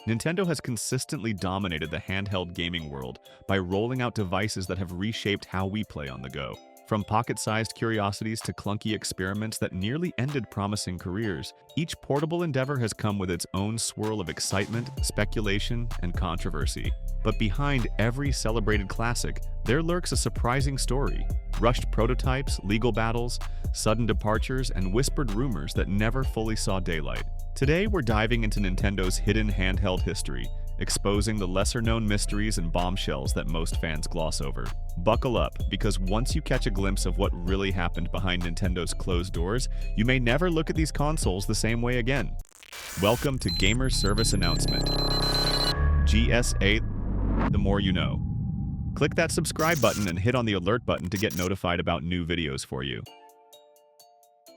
Nintendo has consistently dominated the handheld gaming world by rolling out devices that have reshaped how we play on the go. From pocket-sized curiosities to clunky experiments that nearly ended promising careers, each portable endeavor has come with its own swirl of excitement, speculation, and controversy. But behind every celebrated classic, there lurks a surprising story. Rushed prototypes, legal battles, sudden departures, and whispered rumors that never fully saw daylight. Today, we're diving into Nintendo's hidden handheld history, exposing the lesser-known mysteries and bombshells that most fans gloss over. Buckle up, because once you catch a glimpse of what really happened behind Nintendo's closed doors, you may never look at these consoles the same way again. Welcome to Gamer Service Announcement. GSA, the more you know. Click that subscribe button and hit on the alert button to get notified about new videos for you.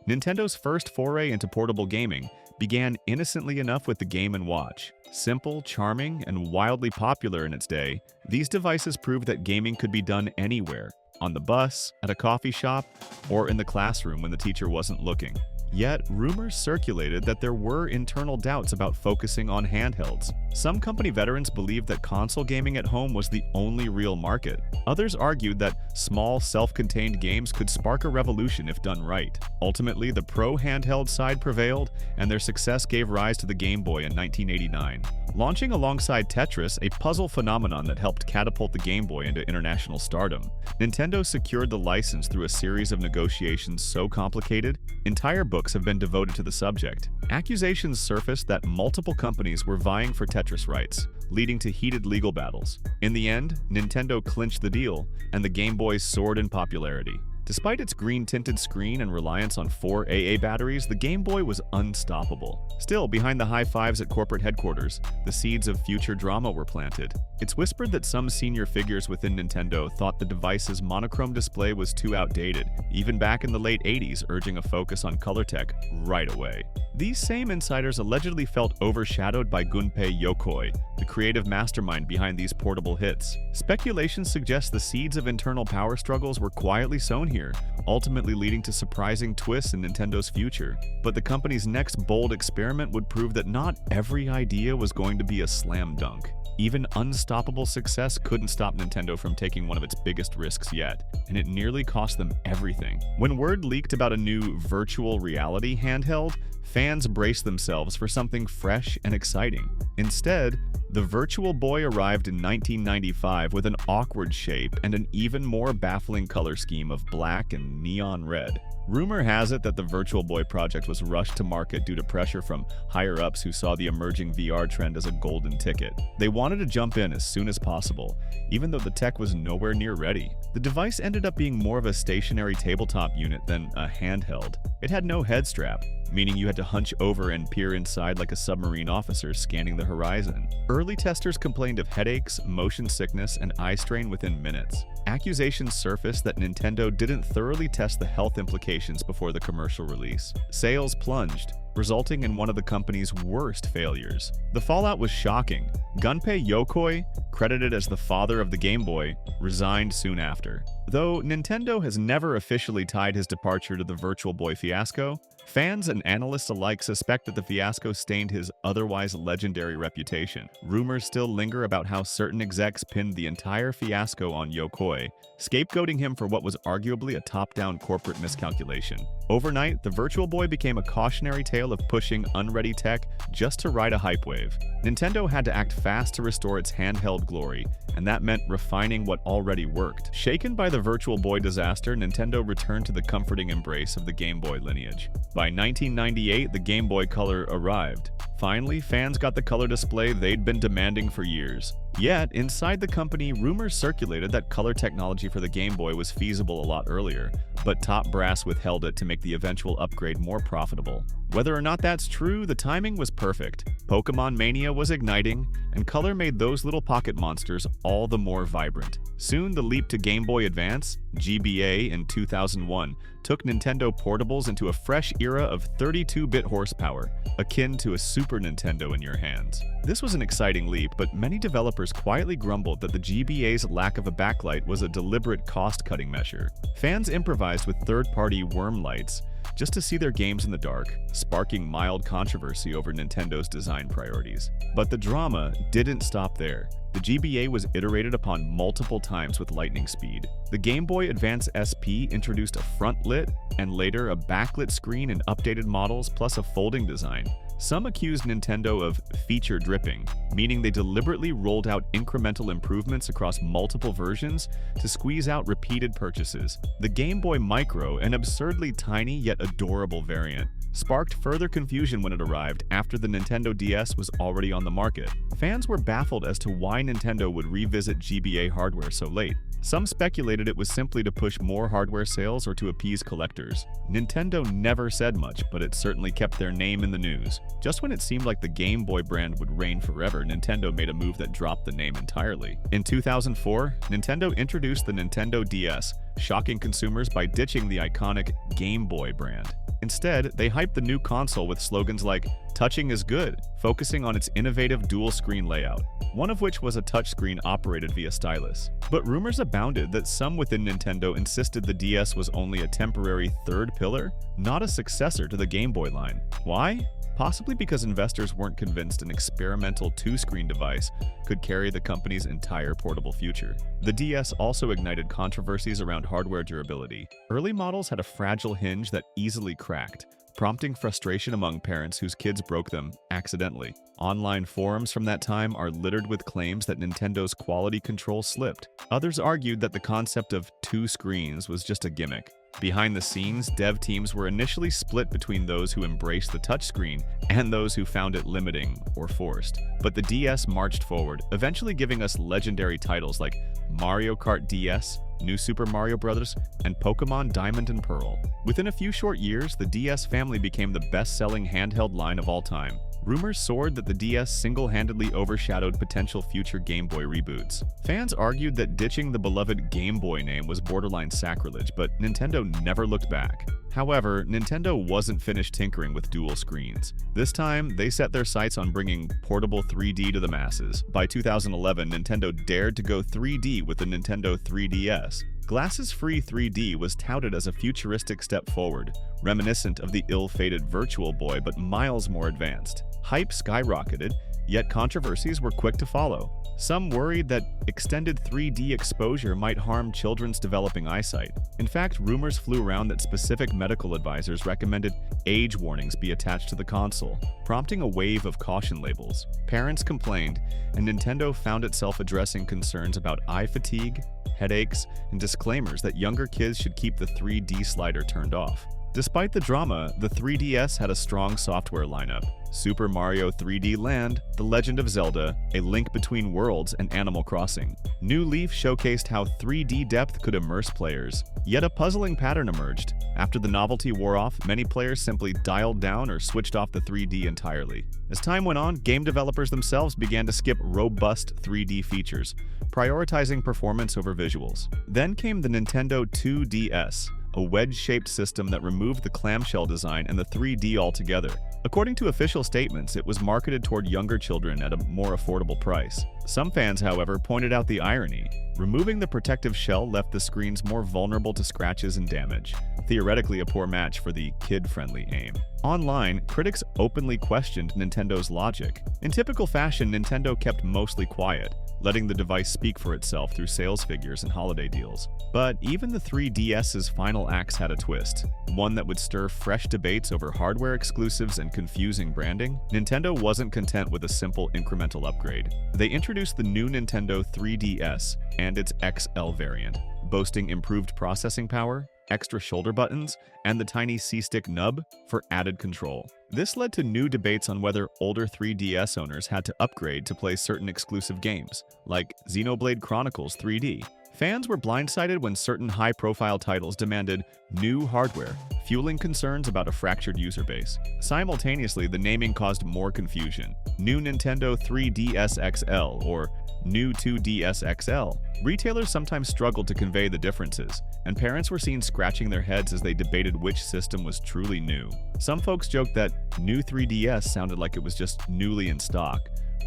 Nintendo's first foray into portable gaming began innocently enough with the Game & Watch. Simple, charming, and wildly popular in its day, these devices proved that gaming could be done anywhere, on the bus, at a coffee shop, or in the classroom when the teacher wasn't looking. Yet, rumors circulated that there were internal doubts about focusing on handhelds. Some company veterans believed that console gaming at home was the only real market. Others argued that small, self-contained games could spark a revolution if done right. Ultimately, the pro handheld side prevailed, and their success gave rise to the Game Boy in 1989. Launching alongside Tetris, a puzzle phenomenon that helped catapult the Game Boy into international stardom, Nintendo secured the license through a series of negotiations so complicated, entire books have been devoted to the subject. Accusations surfaced that multiple companies were vying for Tetris rights, leading to heated legal battles. In the end, Nintendo clinched the deal, and the Game Boy soared in popularity. Despite its green-tinted screen and reliance on 4 AA batteries, the Game Boy was unstoppable. Still, behind the high fives at corporate headquarters, the seeds of future drama were planted. It's whispered that some senior figures within Nintendo thought the device's monochrome display was too outdated, even back in the late 80s, urging a focus on color tech right away. These same insiders allegedly felt overshadowed by Gunpei Yokoi, the creative mastermind behind these portable hits. Speculation suggests the seeds of internal power struggles were quietly sown here, ultimately leading to surprising twists in Nintendo's future. But the company's next bold experiment would prove that not every idea was going to be a slam dunk. Even unstoppable success couldn't stop Nintendo from taking one of its biggest risks yet, and it nearly cost them everything. When word leaked about a new virtual reality handheld, fans braced themselves for something fresh and exciting. Instead, the Virtual Boy arrived in 1995 with an awkward shape and an even more baffling color scheme of black and neon red. Rumor has it that the Virtual Boy project was rushed to market due to pressure from higher-ups who saw the emerging VR trend as a golden ticket. They wanted to jump in as soon as possible, even though the tech was nowhere near ready. The device ended up being more of a stationary tabletop unit than a handheld. It had no head strap, meaning you had to hunch over and peer inside like a submarine officer scanning the horizon. Early testers complained of headaches, motion sickness, and eye strain within minutes. Accusations surfaced that Nintendo didn't thoroughly test the health implications before the commercial release. Sales plunged, resulting in one of the company's worst failures. The fallout was shocking. Gunpei Yokoi, credited as the father of the Game Boy, resigned soon after. Though Nintendo has never officially tied his departure to the Virtual Boy fiasco, fans and analysts alike suspect that the fiasco stained his otherwise legendary reputation. Rumors still linger about how certain execs pinned the entire fiasco on Yokoi, scapegoating him for what was arguably a top-down corporate miscalculation. Overnight, the Virtual Boy became a cautionary tale of pushing unready tech just to ride a hype wave. Nintendo had to act fast to restore its handheld glory, and that meant refining what already worked. Shaken by the Virtual Boy disaster, Nintendo returned to the comforting embrace of the Game Boy lineage. By 1998, the Game Boy Color arrived. Finally, fans got the color display they'd been demanding for years. Yet, inside the company, rumors circulated that color technology for the Game Boy was feasible a lot earlier, but top brass withheld it to make the eventual upgrade more profitable. Whether or not that's true, the timing was perfect. Pokemon Mania was igniting, and color made those little pocket monsters all the more vibrant. Soon, the leap to Game Boy Advance, GBA, in 2001, took Nintendo portables into a fresh era of 32-bit horsepower, akin to a Super Nintendo in your hands. This was an exciting leap, but many developers quietly grumbled that the GBA's lack of a backlight was a deliberate cost-cutting measure. Fans improvised with third-party worm lights just to see their games in the dark, sparking mild controversy over Nintendo's design priorities. But the drama didn't stop there. The GBA was iterated upon multiple times with lightning speed. The Game Boy Advance SP introduced a front-lit and later a backlit screen in updated models plus a folding design. Some accused Nintendo of feature dripping, meaning they deliberately rolled out incremental improvements across multiple versions to squeeze out repeated purchases. The Game Boy Micro, an absurdly tiny yet adorable variant, sparked further confusion when it arrived after the Nintendo DS was already on the market. Fans were baffled as to why Nintendo would revisit GBA hardware so late. Some speculated it was simply to push more hardware sales or to appease collectors. Nintendo never said much, but it certainly kept their name in the news. Just when it seemed like the Game Boy brand would reign forever, Nintendo made a move that dropped the name entirely. In 2004, Nintendo introduced the Nintendo DS, shocking consumers by ditching the iconic Game Boy brand. Instead, they hyped the new console with slogans like, "Touching is good," focusing on its innovative dual-screen layout, one of which was a touchscreen operated via stylus. But rumors abounded that some within Nintendo insisted the DS was only a temporary third pillar, not a successor to the Game Boy line. Why? Possibly because investors weren't convinced an experimental two-screen device could carry the company's entire portable future. The DS also ignited controversies around hardware durability. Early models had a fragile hinge that easily cracked, prompting frustration among parents whose kids broke them accidentally. Online forums from that time are littered with claims that Nintendo's quality control slipped. Others argued that the concept of two screens was just a gimmick. Behind the scenes, dev teams were initially split between those who embraced the touchscreen and those who found it limiting or forced. But the DS marched forward, eventually giving us legendary titles like Mario Kart DS, New Super Mario Bros., and Pokémon Diamond and Pearl. Within a few short years, the DS family became the best-selling handheld line of all time. Rumors soared that the DS single-handedly overshadowed potential future Game Boy reboots. Fans argued that ditching the beloved Game Boy name was borderline sacrilege, but Nintendo never looked back. However, Nintendo wasn't finished tinkering with dual screens. This time, they set their sights on bringing portable 3D to the masses. By 2011, Nintendo dared to go 3D with the Nintendo 3DS. Glasses-free 3D was touted as a futuristic step forward, reminiscent of the ill-fated Virtual Boy but miles more advanced. Hype skyrocketed, yet controversies were quick to follow. Some worried that extended 3D exposure might harm children's developing eyesight. In fact, rumors flew around that specific medical advisors recommended age warnings be attached to the console, prompting a wave of caution labels. Parents complained, and Nintendo found itself addressing concerns about eye fatigue, headaches, and disclaimers that younger kids should keep the 3D slider turned off. Despite the drama, the 3DS had a strong software lineup. Super Mario 3D Land, The Legend of Zelda, A Link Between Worlds, and Animal Crossing. New Leaf showcased how 3D depth could immerse players. Yet a puzzling pattern emerged. After the novelty wore off, many players simply dialed down or switched off the 3D entirely. As time went on, game developers themselves began to skip robust 3D features, prioritizing performance over visuals. Then came the Nintendo 2DS, a wedge-shaped system that removed the clamshell design and the 3D altogether. According to official statements, it was marketed toward younger children at a more affordable price. Some fans, however, pointed out the irony. Removing the protective shell left the screens more vulnerable to scratches and damage, theoretically a poor match for the kid-friendly aim. Online, critics openly questioned Nintendo's logic. In typical fashion, Nintendo kept mostly quiet, letting the device speak for itself through sales figures and holiday deals. But even the 3DS's final acts had a twist, one that would stir fresh debates over hardware exclusives and confusing branding. Nintendo wasn't content with a simple incremental upgrade. They introduced the new Nintendo 3DS and its XL variant, boasting improved processing power, extra shoulder buttons, and the tiny C-stick nub for added control. This led to new debates on whether older 3DS owners had to upgrade to play certain exclusive games, like Xenoblade Chronicles 3D. Fans were blindsided when certain high-profile titles demanded new hardware, fueling concerns about a fractured user base. Simultaneously, the naming caused more confusion. New Nintendo 3DS XL or New 2DS XL. Retailers sometimes struggled to convey the differences, and parents were seen scratching their heads as they debated which system was truly new. Some folks joked that New 3DS sounded like it was just newly in stock,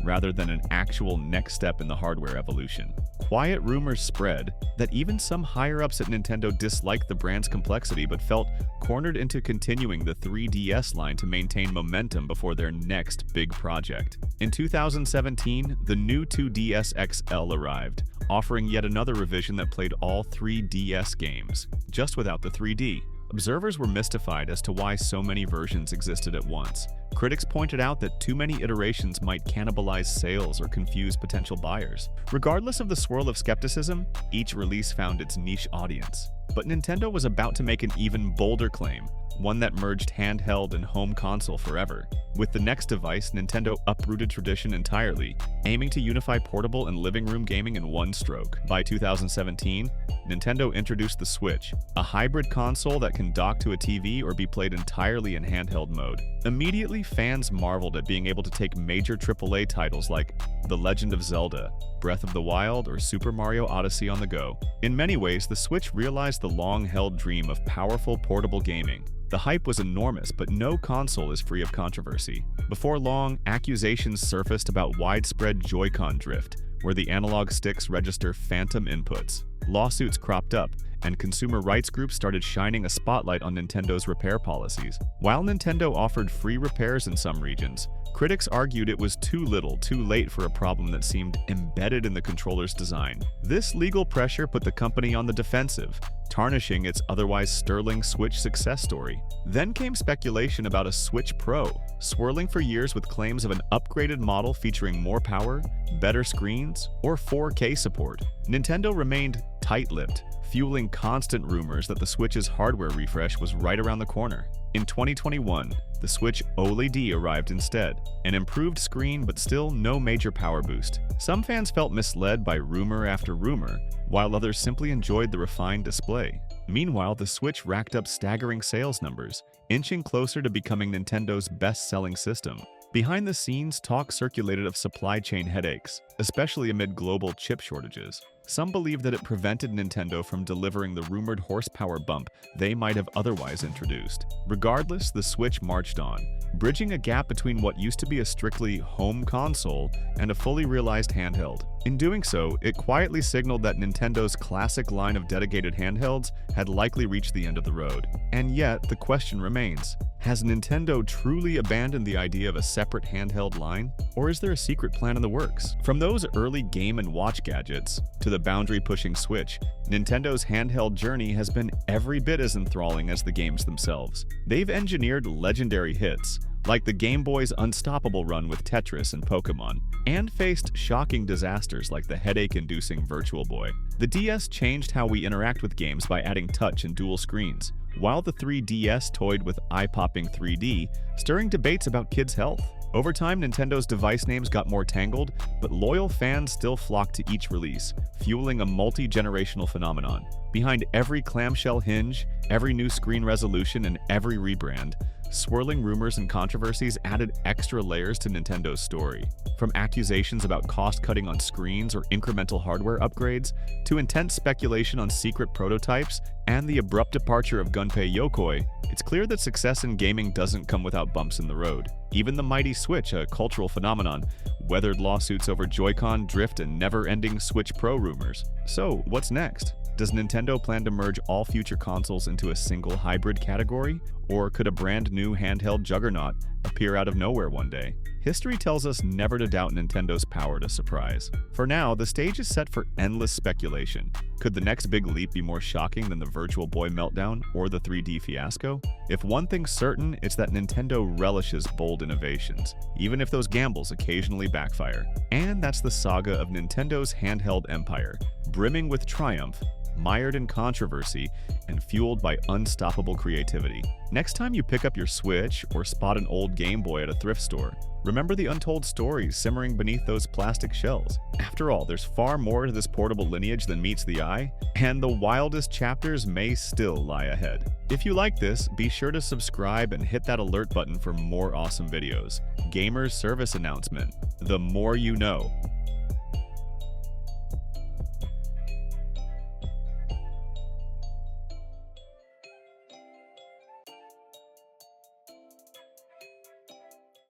rather than an actual next step in the hardware evolution. Quiet rumors spread that even some higher-ups at Nintendo disliked the brand's complexity but felt cornered into continuing the 3DS line to maintain momentum before their next big project. In 2017, the new 2DS XL arrived, offering yet another revision that played all 3DS games, just without the 3D. Observers were mystified as to why so many versions existed at once. Critics pointed out that too many iterations might cannibalize sales or confuse potential buyers. Regardless of the swirl of skepticism, each release found its niche audience. But Nintendo was about to make an even bolder claim, one that merged handheld and home console forever. With the next device, Nintendo uprooted tradition entirely, aiming to unify portable and living room gaming in one stroke. By 2017, Nintendo introduced the Switch, a hybrid console that can dock to a TV or be played entirely in handheld mode. Immediately, fans marveled at being able to take major AAA titles like The Legend of Zelda, Breath of the Wild, or Super Mario Odyssey on the go. In many ways, the Switch realized the long-held dream of powerful portable gaming. The hype was enormous, but no console is free of controversy. Before long, accusations surfaced about widespread Joy-Con drift, where the analog sticks register phantom inputs. Lawsuits cropped up, and consumer rights groups started shining a spotlight on Nintendo's repair policies. While Nintendo offered free repairs in some regions, critics argued it was too little, too late for a problem that seemed embedded in the controller's design. This legal pressure put the company on the defensive, tarnishing its otherwise sterling Switch success story. Then came speculation about a Switch Pro, swirling for years with claims of an upgraded model featuring more power, better screens, or 4K support. Nintendo remained tight-lipped, fueling constant rumors that the Switch's hardware refresh was right around the corner. In 2021, the Switch OLED arrived instead, an improved screen but still no major power boost. Some fans felt misled by rumor after rumor, while others simply enjoyed the refined display. Meanwhile, the Switch racked up staggering sales numbers, inching closer to becoming Nintendo's best-selling system. Behind the scenes, talk circulated of supply chain headaches, especially amid global chip shortages. Some believe that it prevented Nintendo from delivering the rumored horsepower bump they might have otherwise introduced. Regardless, the Switch marched on, bridging a gap between what used to be a strictly home console and a fully realized handheld. In doing so, it quietly signaled that Nintendo's classic line of dedicated handhelds had likely reached the end of the road. And yet, the question remains, has Nintendo truly abandoned the idea of a separate handheld line? Or is there a secret plan in the works? From those early Game & Watch gadgets to the boundary-pushing Switch, Nintendo's handheld journey has been every bit as enthralling as the games themselves. They've engineered legendary hits, like the Game Boy's unstoppable run with Tetris and Pokémon, and faced shocking disasters like the headache-inducing Virtual Boy. The DS changed how we interact with games by adding touch and dual screens, while the 3DS toyed with eye-popping 3D, stirring debates about kids' health. Over time, Nintendo's device names got more tangled, but loyal fans still flocked to each release, fueling a multi-generational phenomenon. Behind every clamshell hinge, every new screen resolution, and every rebrand, swirling rumors and controversies added extra layers to Nintendo's story. From accusations about cost-cutting on screens or incremental hardware upgrades, to intense speculation on secret prototypes and the abrupt departure of Gunpei Yokoi, it's clear that success in gaming doesn't come without bumps in the road. Even the mighty Switch, a cultural phenomenon, weathered lawsuits over Joy-Con drift and never-ending Switch Pro rumors. So, what's next? Does Nintendo plan to merge all future consoles into a single hybrid category? Or could a brand new handheld juggernaut appear out of nowhere one day? History tells us never to doubt Nintendo's power to surprise. For now, the stage is set for endless speculation. Could the next big leap be more shocking than the Virtual Boy meltdown or the 3D fiasco? If one thing's certain, it's that Nintendo relishes bold innovations, even if those gambles occasionally backfire. And that's the saga of Nintendo's handheld empire, brimming with triumph, mired in controversy, and fueled by unstoppable creativity. Next time you pick up your Switch or spot an old Game Boy at a thrift store, remember the untold stories simmering beneath those plastic shells. After all, there's far more to this portable lineage than meets the eye, and the wildest chapters may still lie ahead. If you like this, be sure to subscribe and hit that alert button for more awesome videos. Gamers Service Announcement: the more you know.